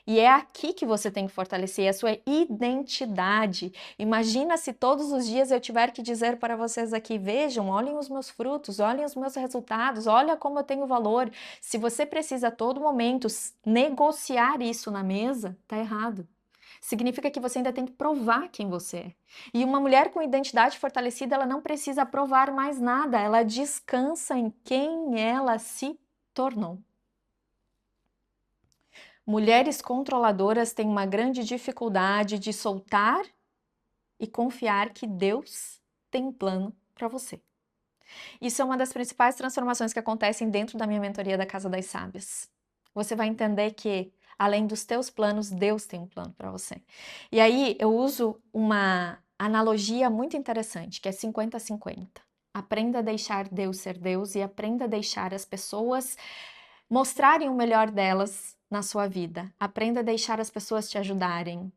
E é aqui que você tem que fortalecer a sua identidade. Imagina se todos os dias eu tiver que dizer para vocês aqui: vejam, olhem os meus frutos, olhem os meus resultados, olha como eu tenho valor. Se você precisa a todo momento negociar isso na mesa, tá errado. Significa que você ainda tem que provar quem você é. E uma mulher com identidade fortalecida, ela não precisa provar mais nada, ela descansa em quem ela se tornou. Mulheres controladoras têm uma grande dificuldade de soltar e confiar que Deus tem um plano para você. Isso é uma das principais transformações que acontecem dentro da minha mentoria da Casa das Sábias. Você vai entender que, além dos teus planos, Deus tem um plano para você. E aí eu uso uma analogia muito interessante, que é 50-50. Aprenda a deixar Deus ser Deus e aprenda a deixar as pessoas mostrarem o melhor delas na sua vida. Aprenda a deixar as pessoas te ajudarem.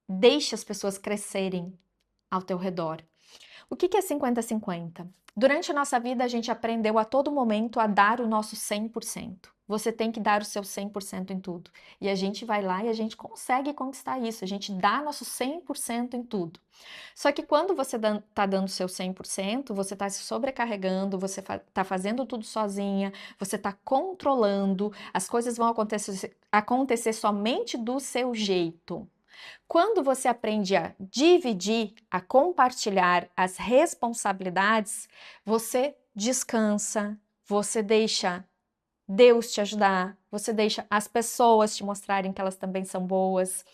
Deixe as pessoas crescerem ao teu redor. O que é 50-50? Durante a nossa vida, a gente aprendeu a todo momento a dar o nosso 100%. Você tem que dar o seu 100% em tudo. E a gente vai lá e a gente consegue conquistar isso. A gente dá nosso 100% em tudo. Só que quando você está dando o seu 100%, você está se sobrecarregando, você está fazendo tudo sozinha, você está controlando, as coisas vão acontecer somente do seu jeito. Quando você aprende a dividir, a compartilhar as responsabilidades, você descansa, você deixa Deus te ajudar, você deixa as pessoas te mostrarem que elas também são boas.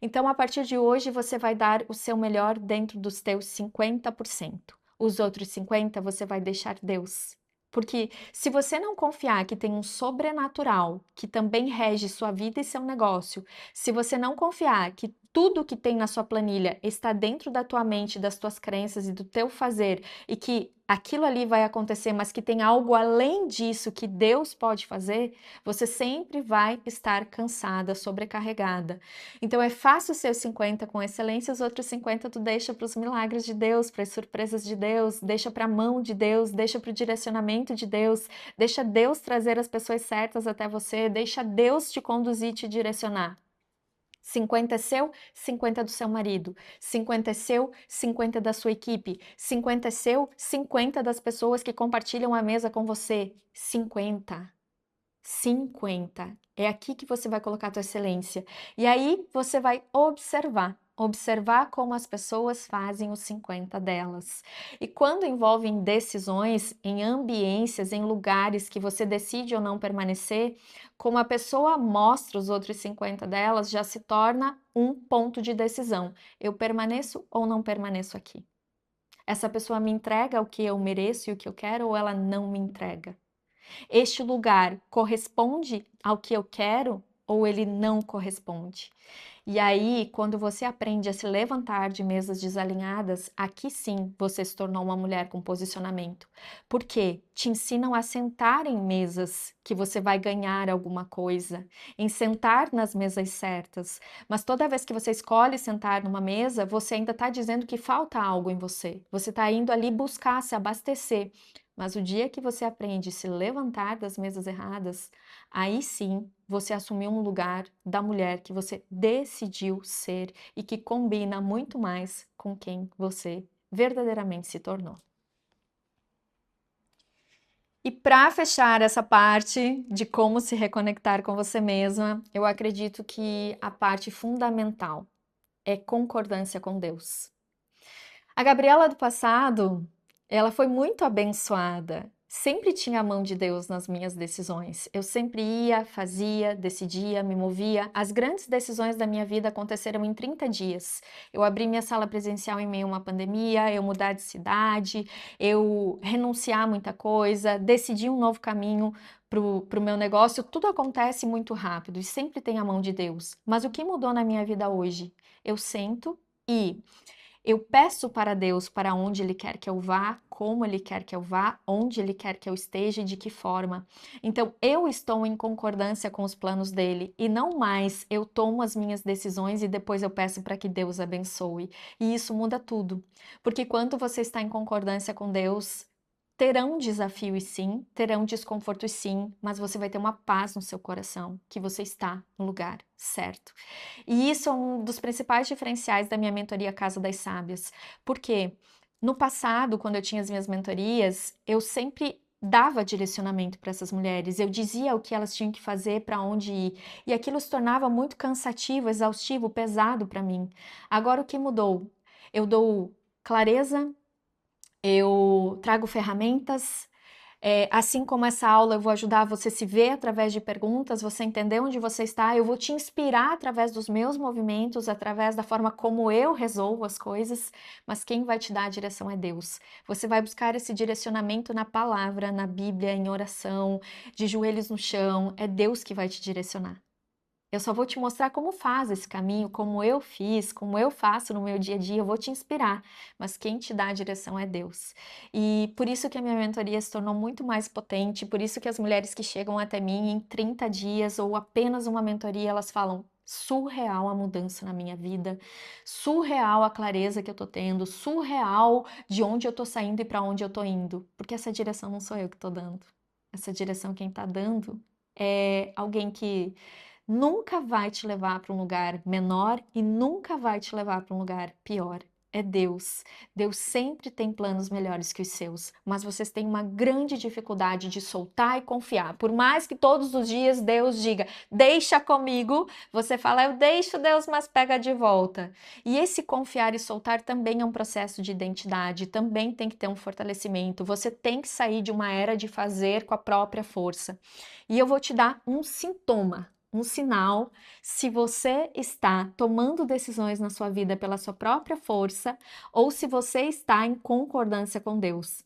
Então, a partir de hoje, você vai dar o seu melhor dentro dos teus 50%. Os outros 50% você vai deixar Deus. Porque se você não confiar que tem um sobrenatural que também rege sua vida e seu negócio, se você não confiar que tudo que tem na sua planilha está dentro da tua mente, das tuas crenças e do teu fazer, e que aquilo ali vai acontecer, mas que tem algo além disso que Deus pode fazer, você sempre vai estar cansada, sobrecarregada. Então é fácil ser os 50 com excelência, os outros 50 tu deixa para os milagres de Deus, para as surpresas de Deus, deixa para a mão de Deus, deixa para o direcionamento de Deus, deixa Deus trazer as pessoas certas até você, deixa Deus te conduzir e te direcionar. 50 é seu, 50 é do seu marido. 50 é seu, 50 é da sua equipe. 50 é seu, 50 das pessoas que compartilham a mesa com você. 50. 50. É aqui que você vai colocar a tua excelência. E aí você vai observar como as pessoas fazem os 50 delas. E quando envolvem decisões em ambiências, em lugares que você decide ou não permanecer, como a pessoa mostra os outros 50 delas, já se torna um ponto de decisão. Eu permaneço ou não permaneço aqui? Essa pessoa me entrega o que eu mereço e o que eu quero ou ela não me entrega? Este lugar corresponde ao que eu quero ou ele não corresponde? E aí, quando você aprende a se levantar de mesas desalinhadas, aqui sim você se tornou uma mulher com posicionamento. Porque te ensinam a sentar em mesas que você vai ganhar alguma coisa, em sentar nas mesas certas. Mas toda vez que você escolhe sentar numa mesa, você ainda está dizendo que falta algo em você. Você está indo ali buscar se abastecer. Mas o dia que você aprende a se levantar das mesas erradas, aí sim você assumiu um lugar da mulher que você decidiu ser e que combina muito mais com quem você verdadeiramente se tornou. E para fechar essa parte de como se reconectar com você mesma, eu acredito que a parte fundamental é concordância com Deus. A Gabriela do passado, ela foi muito abençoada. Sempre tinha a mão de Deus nas minhas decisões. Eu sempre ia, fazia, decidia, me movia. As grandes decisões da minha vida aconteceram em 30 dias. Eu abri minha sala presencial em meio a uma pandemia, eu mudar de cidade, eu renunciar a muita coisa, decidir um novo caminho para o meu negócio. Tudo acontece muito rápido e sempre tem a mão de Deus. Mas o que mudou na minha vida hoje? Eu sento e eu peço para Deus para onde Ele quer que eu vá, como Ele quer que eu vá, onde Ele quer que eu esteja e de que forma. Então, eu estou em concordância com os planos dele e não mais eu tomo as minhas decisões e depois eu peço para que Deus abençoe. E isso muda tudo, porque quando você está em concordância com Deus, terão desafios sim, terão desconfortos sim, mas você vai ter uma paz no seu coração, que você está no lugar certo. E isso é um dos principais diferenciais da minha mentoria Casa das Sábias, porque no passado, quando eu tinha as minhas mentorias, eu sempre dava direcionamento para essas mulheres, eu dizia o que elas tinham que fazer, para onde ir, e aquilo se tornava muito cansativo, exaustivo, pesado para mim. Agora o que mudou? Eu dou clareza, eu trago ferramentas, assim como essa aula eu vou ajudar você a se ver através de perguntas, você entender onde você está, eu vou te inspirar através dos meus movimentos, através da forma como eu resolvo as coisas, mas quem vai te dar a direção é Deus. Você vai buscar esse direcionamento na palavra, na Bíblia, em oração, de joelhos no chão, é Deus que vai te direcionar. Eu só vou te mostrar como faz esse caminho, como eu fiz, como eu faço no meu dia a dia, eu vou te inspirar, mas quem te dá a direção é Deus. E por isso que a minha mentoria se tornou muito mais potente, por isso que as mulheres que chegam até mim em 30 dias ou apenas uma mentoria, elas falam: surreal a mudança na minha vida, surreal a clareza que eu tô tendo, surreal de onde eu tô saindo e para onde eu tô indo, porque essa direção não sou eu que tô dando. Essa direção quem tá dando é alguém que nunca vai te levar para um lugar menor e nunca vai te levar para um lugar pior. É Deus. Deus sempre tem planos melhores que os seus, mas vocês têm uma grande dificuldade de soltar e confiar. Por mais que todos os dias Deus diga: "Deixa comigo", você fala: "Eu deixo, Deus, mas pega de volta". E esse confiar e soltar também é um processo de identidade, também tem que ter um fortalecimento. Você tem que sair de uma era de fazer com a própria força. E eu vou te dar um sintoma, um sinal se você está tomando decisões na sua vida pela sua própria força ou se você está em concordância com Deus.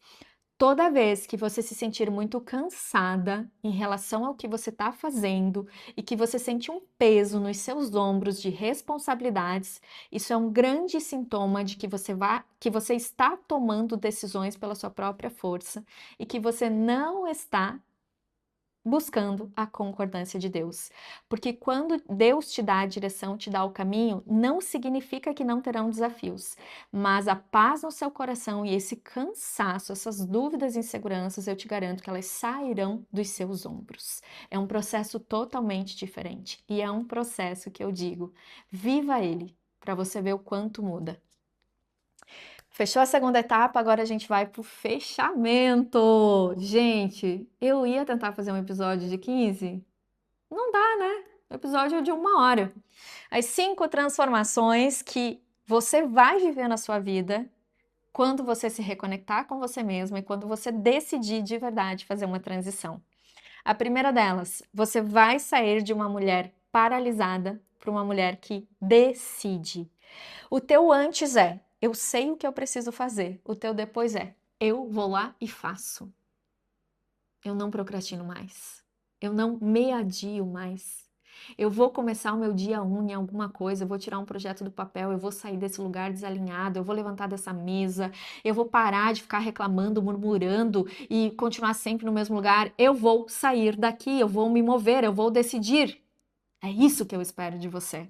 Toda vez que você se sentir muito cansada em relação ao que você está fazendo e que você sente um peso nos seus ombros de responsabilidades, isso é um grande sintoma de que você está tomando decisões pela sua própria força e que você não está buscando a concordância de Deus. Porque quando Deus te dá a direção, te dá o caminho, não significa que não terão desafios, mas a paz no seu coração e esse cansaço, essas dúvidas e inseguranças, eu te garanto que elas sairão dos seus ombros. É um processo totalmente diferente e é um processo que eu digo, viva ele, para você ver o quanto muda. Fechou a segunda etapa, agora a gente vai pro fechamento. Gente, eu ia tentar fazer um episódio de 15. Não dá, né? O episódio é de 1 hora. As 5 transformações que você vai viver na sua vida quando você se reconectar com você mesma e quando você decidir de verdade fazer uma transição. A primeira delas, você vai sair de uma mulher paralisada para uma mulher que decide. O teu antes é: eu sei o que eu preciso fazer. O teu depois é: eu vou lá e faço. Eu não procrastino mais. Eu não me adio mais. Eu vou começar o meu dia 1 em alguma coisa, eu vou tirar um projeto do papel, eu vou sair desse lugar desalinhado, eu vou levantar dessa mesa, eu vou parar de ficar reclamando, murmurando e continuar sempre no mesmo lugar. Eu vou sair daqui, eu vou me mover, eu vou decidir. É isso que eu espero de você.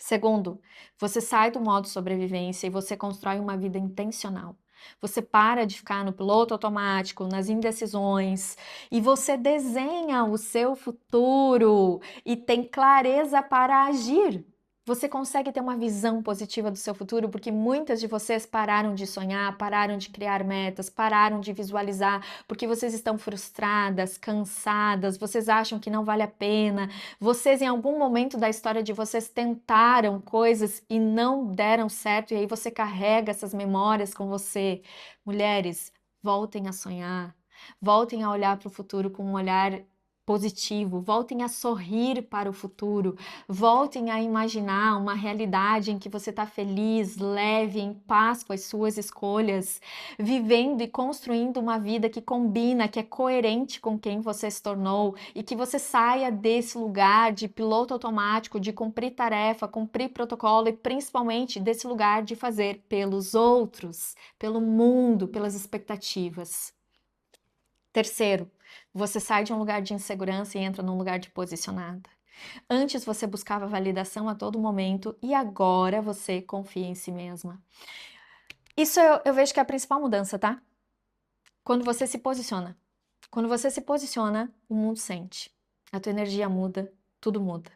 Segundo, você sai do modo sobrevivência e você constrói uma vida intencional. Você para de ficar no piloto automático, nas indecisões, e você desenha o seu futuro e tem clareza para agir. Você consegue ter uma visão positiva do seu futuro porque muitas de vocês pararam de sonhar, pararam de criar metas, pararam de visualizar, porque vocês estão frustradas, cansadas, vocês acham que não vale a pena. Vocês, em algum momento da história de vocês, tentaram coisas e não deram certo, e aí você carrega essas memórias com você. Mulheres, voltem a sonhar, voltem a olhar para o futuro com um olhar positivo, voltem a sorrir para o futuro, voltem a imaginar uma realidade em que você está feliz, leve, em paz com as suas escolhas, vivendo e construindo uma vida que combina, que é coerente com quem você se tornou e que você saia desse lugar de piloto automático, de cumprir tarefa, cumprir protocolo e principalmente desse lugar de fazer pelos outros, pelo mundo, pelas expectativas. Terceiro, você sai de um lugar de insegurança e entra num lugar de posicionada. Antes você buscava validação a todo momento e agora você confia em si mesma. Isso eu vejo que é a principal mudança, tá? Quando você se posiciona. Quando você se posiciona, o mundo sente. A tua energia muda, tudo muda.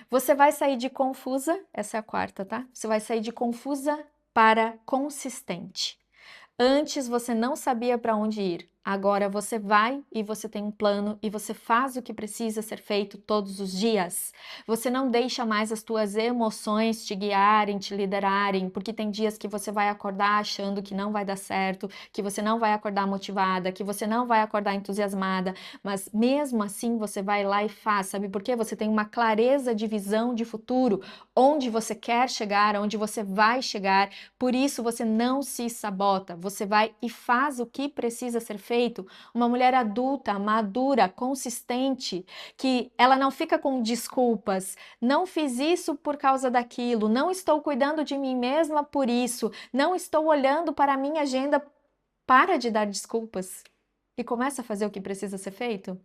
Você vai sair de confusa, essa é a quarta, tá? Você vai sair de confusa para consistente. Antes você não sabia para onde ir. Agora você vai e você tem um plano e você faz o que precisa ser feito todos os dias. Você não deixa mais as tuas emoções te guiarem, te liderarem, porque tem dias que você vai acordar achando que não vai dar certo, que você não vai acordar motivada, que você não vai acordar entusiasmada, mas mesmo assim você vai lá e faz, sabe por quê? Você tem uma clareza de visão de futuro, onde você quer chegar, onde você vai chegar, por isso você não se sabota, você vai e faz o que precisa ser feito feito, uma mulher adulta, madura, consistente, que ela não fica com desculpas, não fiz isso por causa daquilo, não estou cuidando de mim mesma por isso, não estou olhando para a minha agenda. Para de dar desculpas e começa a fazer o que precisa ser feito.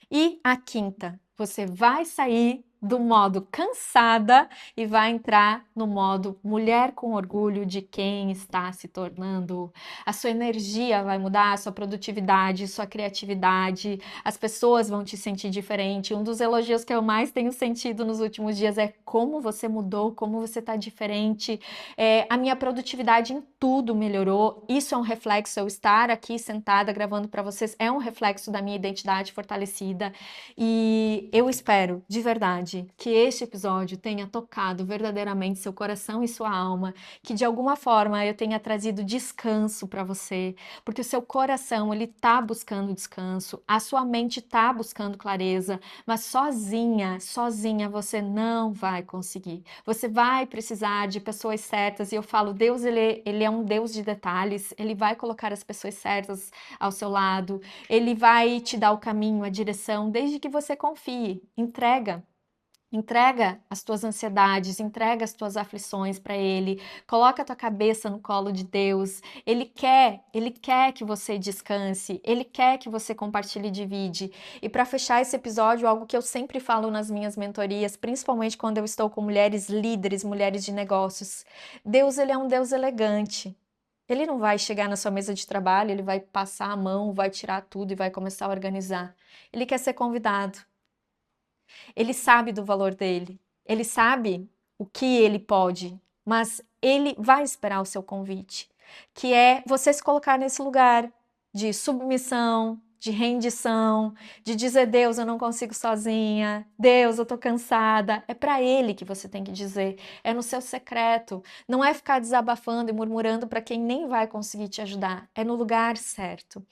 E a quinta, você vai sair do modo cansada e vai entrar no modo mulher com orgulho de quem está se tornando. A sua energia vai mudar, a sua produtividade, sua criatividade, as pessoas vão te sentir diferente. Um dos elogios que eu mais tenho sentido nos últimos dias é como você mudou, como você está diferente. A minha produtividade em tudo melhorou. Isso é um reflexo, eu estar aqui sentada gravando para vocês é um reflexo da minha identidade fortalecida. E eu espero, de verdade, que este episódio tenha tocado verdadeiramente seu coração e sua alma, que de alguma forma eu tenha trazido descanso para você, porque o seu coração ele tá buscando descanso, a sua mente tá buscando clareza, mas sozinha você não vai conseguir. Você vai precisar de pessoas certas e eu falo, Deus ele é um Deus de detalhes, ele vai colocar as pessoas certas ao seu lado, ele vai te dar o caminho, a direção, desde que você confie. Entrega as tuas ansiedades, entrega as tuas aflições para ele. Coloca a tua cabeça no colo de Deus. Ele quer que você descanse, ele quer que você compartilhe e divide. E para fechar esse episódio, algo que eu sempre falo nas minhas mentorias, principalmente quando eu estou com mulheres líderes, mulheres de negócios. Deus, ele é um Deus elegante. Ele não vai chegar na sua mesa de trabalho, ele vai passar a mão, vai tirar tudo e vai começar a organizar. Ele quer ser convidado. Ele sabe do valor dele. Ele sabe o que ele pode, mas ele vai esperar o seu convite, que é você se colocar nesse lugar de submissão, de rendição, de dizer, Deus, eu não consigo sozinha, Deus, eu tô cansada. É para ele que você tem que dizer, é no seu secreto. Não é ficar desabafando e murmurando para quem nem vai conseguir te ajudar, é no lugar certo.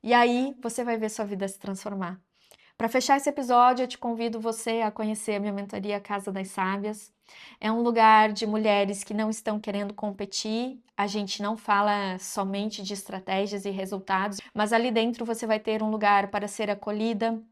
E aí você vai ver sua vida se transformar. Para fechar esse episódio, eu te convido você a conhecer a minha mentoria Casa das Sábias. É um lugar de mulheres que não estão querendo competir. A gente não fala somente de estratégias e resultados, mas ali dentro você vai ter um lugar para ser acolhida,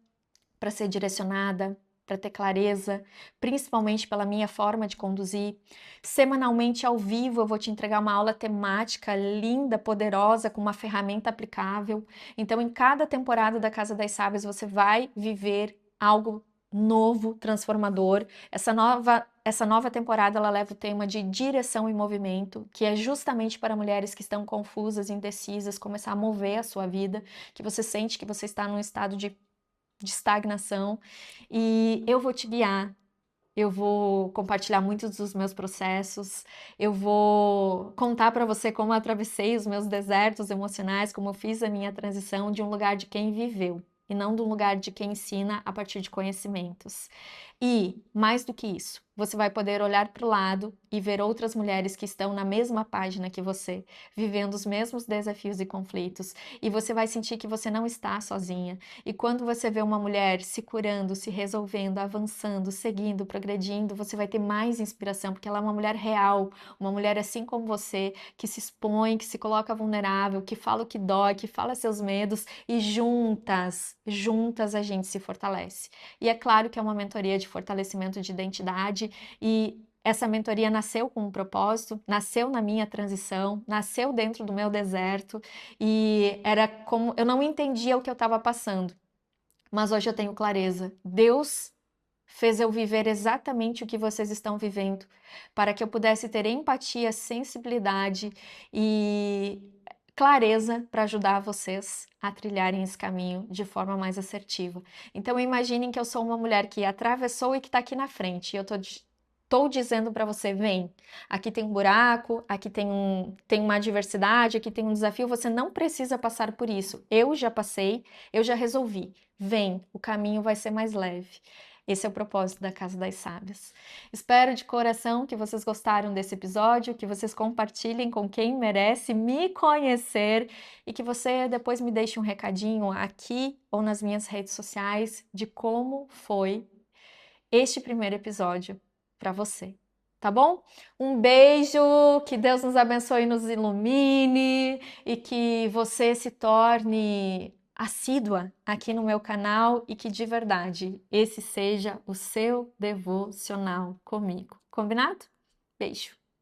para ser direcionada, para ter clareza, principalmente pela minha forma de conduzir. Semanalmente ao vivo eu vou te entregar uma aula temática linda, poderosa, com uma ferramenta aplicável. Então, em cada temporada da Casa das Sábias você vai viver algo novo, transformador. Essa nova temporada ela leva o tema de direção e movimento, que é justamente para mulheres que estão confusas, indecisas, começar a mover a sua vida, que você sente que você está num estado de estagnação, e eu vou te guiar. Eu vou compartilhar muitos dos meus processos, eu vou contar para você como eu atravessei os meus desertos emocionais, como eu fiz a minha transição de um lugar de quem viveu e não de um lugar de quem ensina a partir de conhecimentos. E, mais do que isso, você vai poder olhar para o lado e ver outras mulheres que estão na mesma página que você, vivendo os mesmos desafios e conflitos, e você vai sentir que você não está sozinha. E quando você vê uma mulher se curando, se resolvendo, avançando, seguindo, progredindo, você vai ter mais inspiração, porque ela é uma mulher real, uma mulher assim como você, que se expõe, que se coloca vulnerável, que fala o que dói, que fala seus medos, e juntas a gente se fortalece. E é claro que é uma mentoria de fortalecimento de identidade, e essa mentoria nasceu com um propósito, nasceu na minha transição, nasceu dentro do meu deserto, e era como eu não entendia o que eu estava passando, mas hoje eu tenho clareza. Deus fez eu viver exatamente o que vocês estão vivendo, para que eu pudesse ter empatia, sensibilidade e clareza para ajudar vocês a trilharem esse caminho de forma mais assertiva. Então imaginem que eu sou uma mulher que atravessou e que está aqui na frente. E eu estou dizendo para você, vem, aqui tem um buraco, aqui tem uma adversidade, aqui tem um desafio, você não precisa passar por isso. Eu já passei, eu já resolvi. Vem, o caminho vai ser mais leve. Esse é o propósito da Casa das Sábias. Espero de coração que vocês gostaram desse episódio, que vocês compartilhem com quem merece me conhecer e que você depois me deixe um recadinho aqui ou nas minhas redes sociais de como foi este primeiro episódio para você, tá bom? Um beijo, que Deus nos abençoe e nos ilumine e que você se torne assídua aqui no meu canal e que de verdade esse seja o seu devocional comigo. Combinado? Beijo!